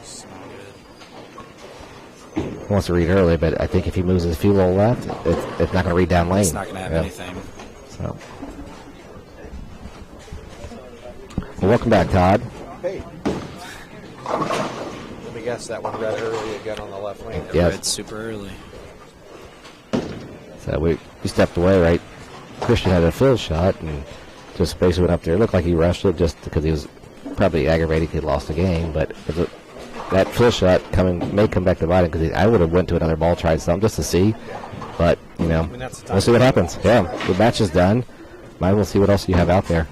it's not good. He wants to read early, but I think if he moves his feet a little left, it's not going to read down lane. It's not going to have Yeah. anything. So, well, welcome back, Todd. Hey. Let me guess, that one read early again on the left lane. Yes. Red super early. So we stepped away, right? Christian had a field shot and just basically went up there. It looked like he rushed it just because he was probably aggravated he lost the game. But that field shot may come back to bite him because I would have went to another ball, tried something just to see. But, you know, we'll see what happens. Yeah, the match is done. Might as well see what else you have out there.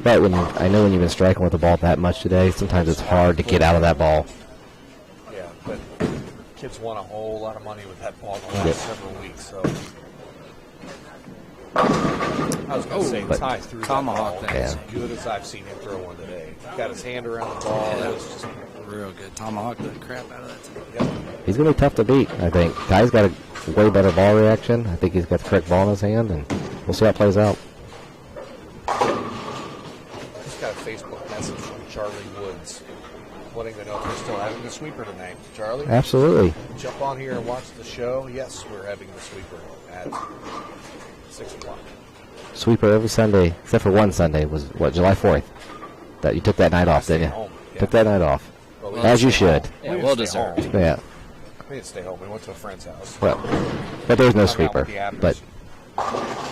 But I know when you've been striking with the ball that much today, sometimes it's hard to get out of that ball. Yeah, but kids won a whole lot of money with that ball in the last several weeks. So I was going to say but Ty threw tomahawk that ball that. as good as I've seen him throw one today. Got his hand around the ball. Yeah. That was just Real good. Tomahawk the crap out of that too. yep. He's going to be tough to beat, I think. Ty's got a way better ball reaction. I think he's got the correct ball in his hand, and we'll see how it plays out. Just got a Facebook message from Charlie Woods wanting to know if we're still having the sweeper tonight. Charlie, Absolutely. jump on here and watch the show. Yes, we're having the sweeper at 6 o'clock. Sweeper every Sunday, except for one Sunday, was, July 4th? That you took that night off, didn't you? Home. Yeah. Took that night off, Well, we as you didn't stay should. home. Yeah, We well didn't stay home. deserved. Yeah. We didn't stay home. We went to a friend's house. Well, but there's no Hung out sweeper. with the Abners. But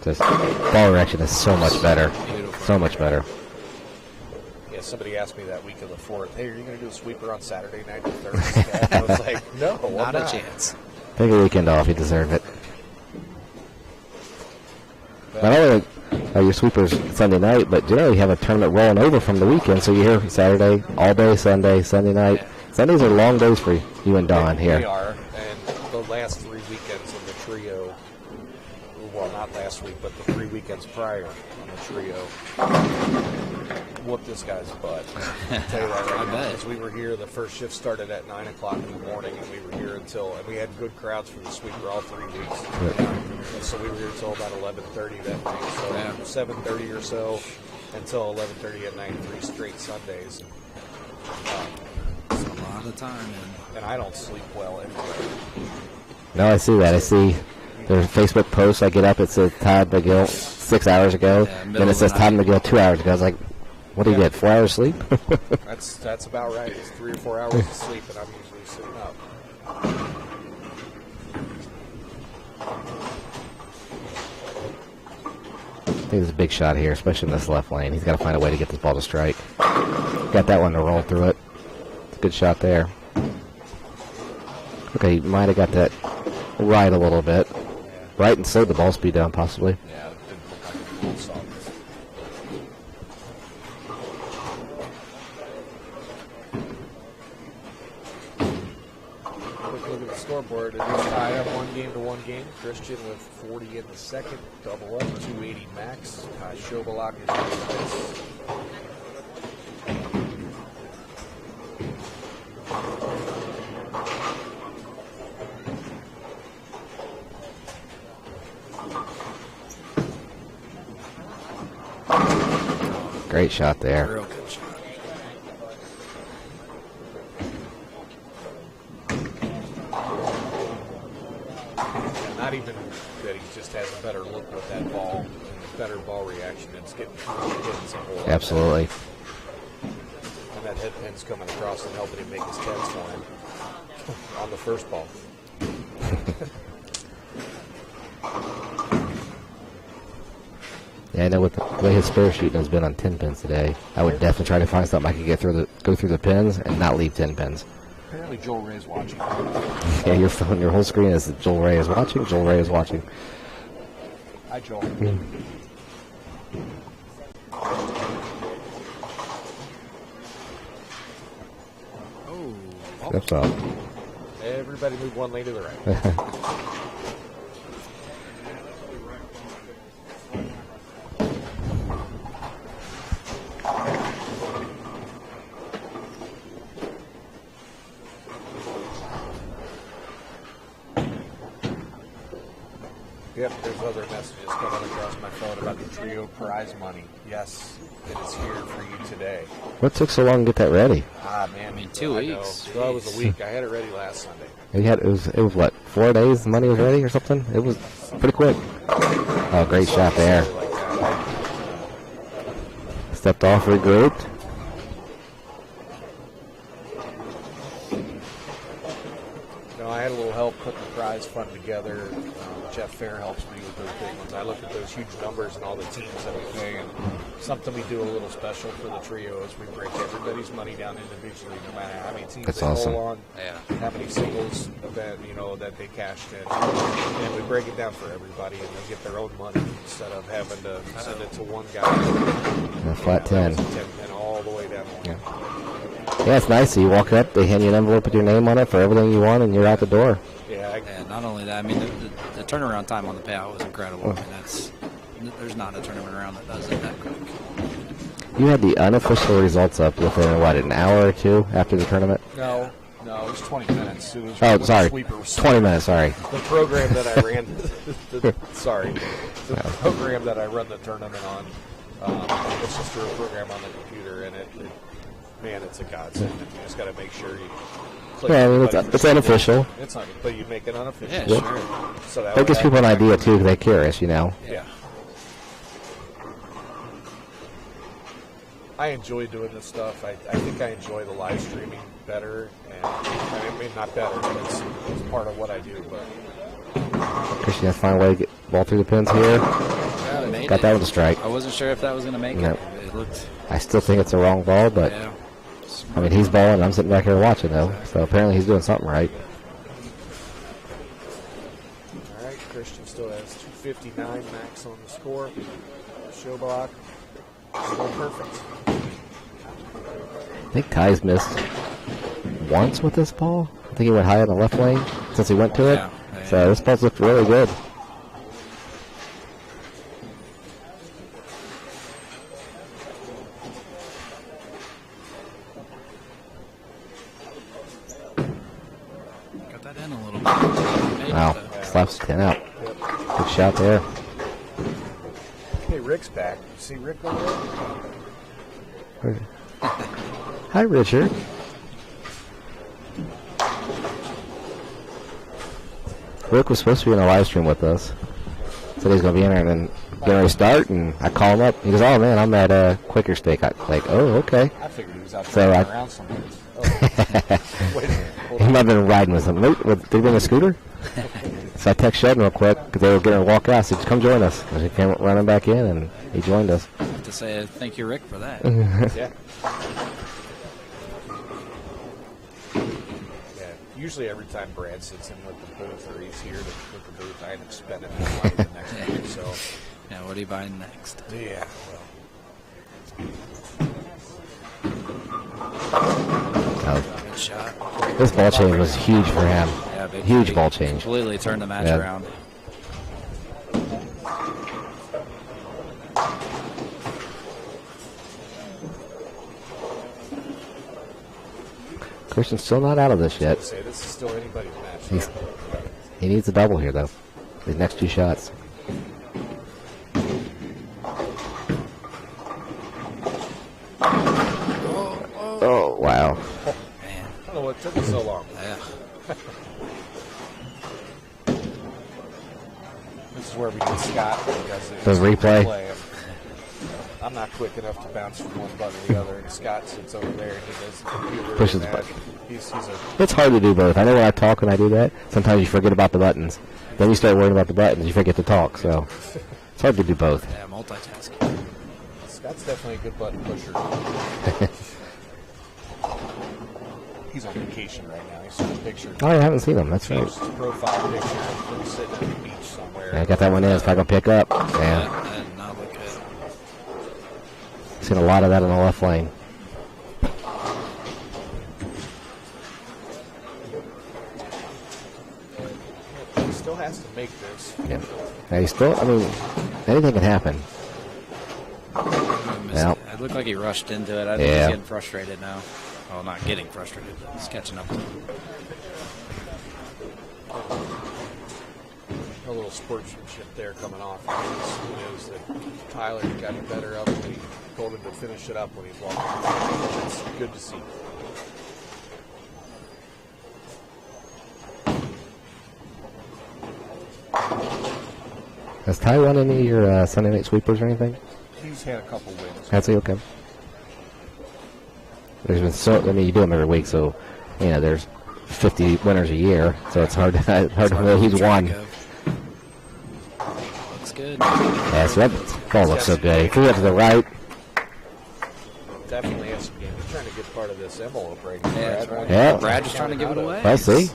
just ball erection is so much better. So much better. Yeah, somebody asked me that week of the 4th, hey, are you going to do a sweeper on Saturday night or Thursday? I was like, no, I'm Not a chance. Take a weekend off. You deserve it. Not only are your sweepers Sunday night, but generally you have a tournament rolling over from the weekend. So you're here Saturday, all day Sunday, Sunday night. Yeah. Sundays are long days for you and Don here. They are, and the last 3 weekends in the trio, well, not last week, but the 3 weekends prior on the trio, whooped this guy's butt. I'll tell you that right I now. bet. Because we were here, the first shift started at 9 o'clock in the morning, and we were here until, and we had good crowds for the sweeper all 3 weeks. And so we were here until about 11:30 that night. So Yeah. 7:30 or so until 11:30 at night, 3 straight Sundays. It's a lot of time, And I don't sleep well anyway. No, I see that. I see there's Facebook posts. I get up, it says Todd McGill 6 hours ago. Yeah, middle Then it of says the Todd night. McGill 2 hours ago. I was like, what do you Yeah. get, 4 hours sleep? That's about right. It's 3 or 4 hours of sleep, and I'm usually sitting up. I think it's a big shot here, especially in this left lane. He's got to find a way to get this ball to strike. Got that one to roll through it. It's a good shot there. Okay, he might have got that right a little bit. Right and slowed the ball speed down, possibly. Yeah, it didn't look like a ball saw. Quick look at the scoreboard. It is tied up 1 game. Christian with 40 in the second, double up, 280 max. Ty Shobalak is in place. Great shot there. Real good shot. Not even that he just has a better look with that ball and a better ball reaction. It's getting through the pins and all. Absolutely. And that head pin's coming across and helping him make his tens for him on the first ball. Yeah, I know with the way his spare shooting has been on 10 pins today, I would definitely try to find something I could go through the pins and not leave 10 pins. Apparently Joel Ray's watching. Yeah, your phone, your whole screen is Joel Ray is watching. Joel Ray is watching. Hi, Joel. Oh, That's all. Everybody move 1 lane to the right. Yep, there's other messages coming across my phone about the trio prize money. Yes, it is here for you today. What took so long to get that ready? Ah, man. I mean, 2 I weeks. know. Well, it was a week. I had it ready last Sunday. It was what, 4 days the money was ready or something? It was pretty quick. Oh, great shot there. Like that. Stepped off, regrouped. No, I had a little help putting the prize fund together. Jeff Fair helps me with those big ones. I look at those huge numbers and all the teams that we play, and something we do a little special for the trio is we break everybody's money down individually, no matter how many teams That's they awesome. roll on, Yeah. how many singles event that they cashed in, and we break it down for everybody, and they get their own money instead of having to send it to one guy. A flat 10. 10 and all the way down. Yeah. Yeah, it's nice. You walk up, they hand you an envelope with your name on it for everything you want, and you're out the door. Yeah, And not only that, I mean, the turnaround time on the payout was incredible. I mean, there's not a tournament around that does it that quick. You had the unofficial results up within, what, an hour or two after the tournament? no, it was 20 minutes. It was Oh, when the sorry. sweeper was 20 minutes, sorry. The program that I ran, the program that I run the tournament on, it's just through a program on the computer, and man, it's a godsend. You just got to make sure you click. Yeah, I mean, everybody for it's unofficial. It's not, but you make it unofficial. Yeah, Yep. sure. So that That way gives I- people an idea, too, because they're curious, you know. Yeah. I enjoy doing this stuff. I think I enjoy the live streaming better, and I mean not better. It's part of what I do, but. Christian has to find a way to get the ball through the pins here. Yeah, made Got it. that with a strike. I wasn't sure if that was going to make Nope. it. It looked. I still think it's a wrong ball, but Yeah. I mean he's balling. I'm sitting back here watching though, so apparently he's doing something right. All right, Christian still has 259 max on the score. Show block, still perfect. I think Ty's missed once with this ball. I think he went high on the left lane since he went to it. Yeah. So this ball's looked really good. Got that in a little bit. Made it, Wow, though. slaps 10 out. Good shot there. Hey, Rick's back. You see Rick over there? Hi, Richard. Rick was supposed to be in a live stream with us. Said he's going to be in there and then getting ready to start, and I call him up. He goes, "Oh, man, I'm at Quicker Steak." I'm like, "Oh, okay." I figured he was out So there I- around somewhere. Oh. Wait a minute. Hold He on. might have been riding with him. Did he bring a scooter? So I text Sheldon real quick because they were getting ready to walk out. I said, "Just come join us." And he came running back in, and he joined us. I have to say thank you, Rick, for that. Yeah. Yeah. Usually every time Brad sits in with the booth or he's here with the booth, I end up spending more money the next week. So, Yeah, what are you buying next? yeah. Oh, Good shot. this ball change was huge for him. Yeah, big Huge big- ball change. Completely turned the match Yeah. around. Christian's still not out of this yet. Say this is still anybody's match. He's, he needs a double here, though. His next two shots. Oh, wow. Man, I don't know what took me so long. yeah. This is where we need Scott because it's The replay. and I'm not quick enough to bounce from one button to the other, and Scott sits over there and he does the computer. Pushes and the that. button. He's a It's hard to do both. I know when I talk and I do that, sometimes you forget about the buttons. Then you start worrying about the buttons, you forget to talk. So it's hard to do both. Yeah, multitasking. Scott's definitely a good button pusher. He's on vacation right now. He's taking a picture. Oh, I haven't seen him. That's right. Changed his profile picture and he's sitting at the beach somewhere. Yeah, I got that one in. It's probably going to pick up. Yeah. That did not look good. Seen a lot of that in the left lane. He still has to make this. Yeah. Now he's still, I mean, anything can happen. Yeah. It looked like he rushed into it. I think Yeah. he's getting frustrated now. Well, not getting frustrated, but he's catching up. A little sportsmanship there coming off. He knows that Tyler got the better of him. He told him to finish it up when he's walking. It's good to see. Has Ty won any of your Sunday night sweepers or anything? He's had a couple wins. Has he? Okay. There's been so, I mean, you do them every week, so, you know, there's 50 winners a year, so it's hard to know who's won. Looks good. Yeah, so that ball looks so good. He threw it to the right. Definitely has some game. He's trying to get part of this envelope right Yeah, here. that's right. Yeah. Brad just trying to give it away. I see.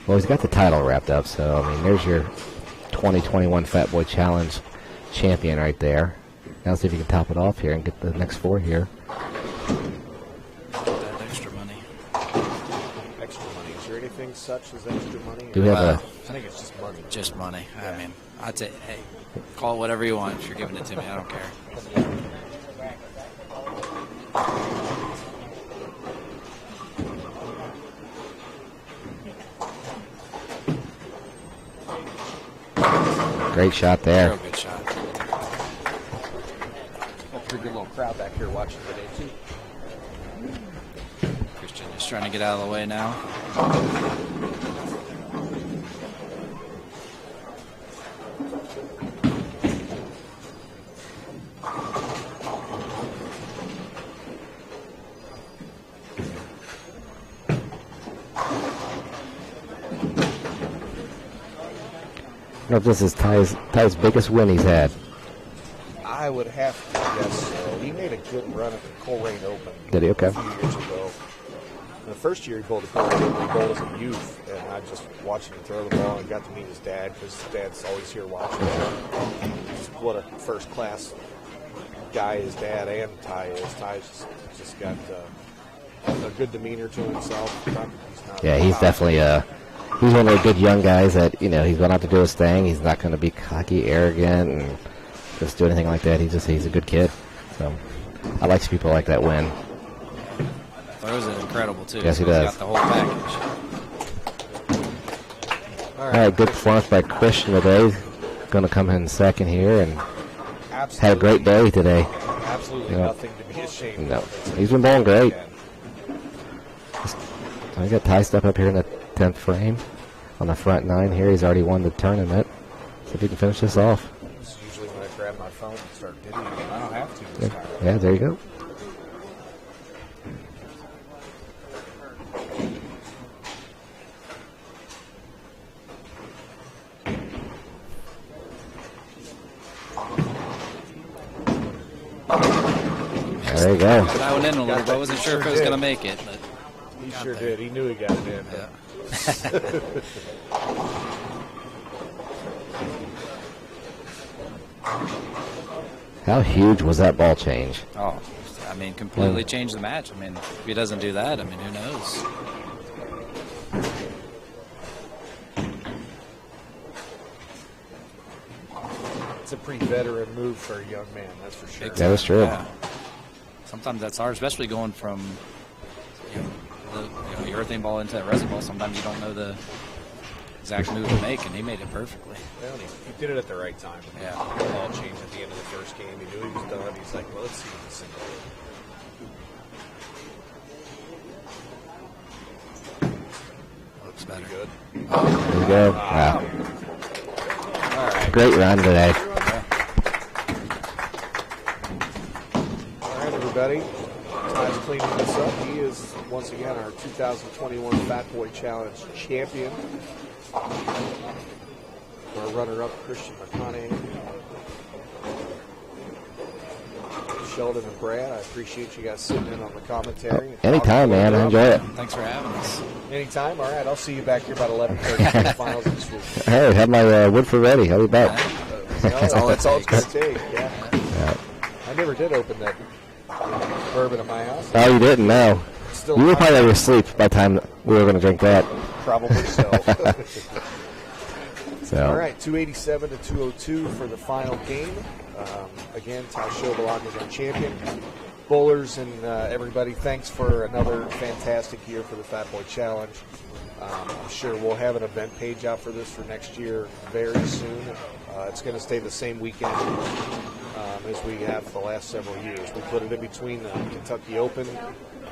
Well, he's got the title wrapped up, so, I mean, there's your 2021 Fatboy Challenge champion right there. Now see if you can top it off here and get the next four here. That extra money. Extra money. Is there anything such as extra money? Do we have I think it's just money. Just money. I mean, I'd say, hey, call it whatever you want if you're giving it to me. I don't care. Great shot there. Real good shot. Got a pretty good little crowd back here watching today, too. Christian just trying to get out of the way now. No, this is Ty's biggest win he's had. I would have to guess so. He made a good run at the Coleraine Open. Did he? Okay. A few years ago. The first year he bowled at Coleraine Open, he bowled as a youth, and I just watched him throw the ball and got to meet his dad because his dad's always here watching him. Just what a first-class guy his dad and Ty is. Ty's just got a good demeanor to himself. Yeah, he's definitely he's one of the good young guys that, he's going out to do his thing. He's not going to be cocky, arrogant, and just do anything like that. He's a good kid. So I like people like that win. Throws it incredible too. Yes, he So he's does. got the whole package. All right, good performance by Christian today. Going to come in second here and had a great day today. Absolutely nothing to be ashamed No, of. he's been bowling great. I got Ty step up here in the 10th frame on the front 9 here. He's already won the tournament. So if he can finish this off. This is usually when I grab my phone and start videoing. I don't have to this time. Yeah, there you go. There you go. That one in a little bit. I wasn't sure if it was going to make it, but He sure did. He knew he got it in. yeah. How huge was that ball change? Oh, I mean, completely changed the match. I mean, if he doesn't do that, I mean, who knows? It's a pretty veteran move for a young man, that's for sure. That is true. Yeah. Sometimes that's hard, especially going from your earthing ball into that resin ball. Sometimes you don't know the exact move to make, and he made it perfectly. Well, he did it at the right time. Yeah. The ball changed at the end of the first game. He knew he was done. He's like, well, let's see what this thing does. Looks better. Good. There you go. Wow. All right. Great run today. All right, everybody. Ty's cleaning this up. He is, once again, our 2021 Fatboy Challenge champion. Our runner-up, Christian McConaughey. Sheldon and Brad, I appreciate you guys sitting in on the commentary. Anytime, man. I enjoy it. Thanks for having us. Anytime? All right, I'll see you back here about 11:30 for the finals this week. Hey, have my Woodford ready. How about? That's all it's going to take. Yeah. I never did open that bourbon at my house. Oh, you didn't? No. Still You were not. probably asleep by the time we were going to drink that. Probably so. So. All right, 287 to 202 for the final game. Again, Ty Shobalog is our champion. Bowlers and everybody, thanks for another fantastic year for the Fatboy Challenge. I'm sure we'll have an event page out for this for next year very soon. It's going to stay the same weekend as we have the last several years. We put it in between the Kentucky Open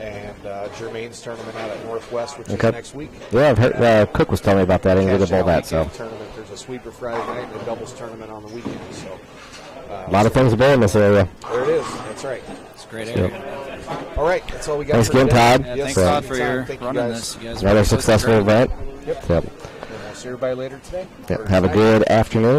and Jermaine's tournament out at Northwest, which is next week. Yeah, I've heard, Cook was telling me about that. I didn't get to bowl that. So Tournament. There's a sweeper Friday night and a doubles tournament on the weekend. So a lot of things to bowl in this area. there it is. That's right. It's a great area. All right, that's all we got. Thanks for again, today. Todd. Yeah, Yes, thanks, Todd, for anytime. your Thank you running guys. this. You guys Another were successful great. event. Yep. Yep. And we'll see everybody later today. Yep. Or Have a tonight. good afternoon.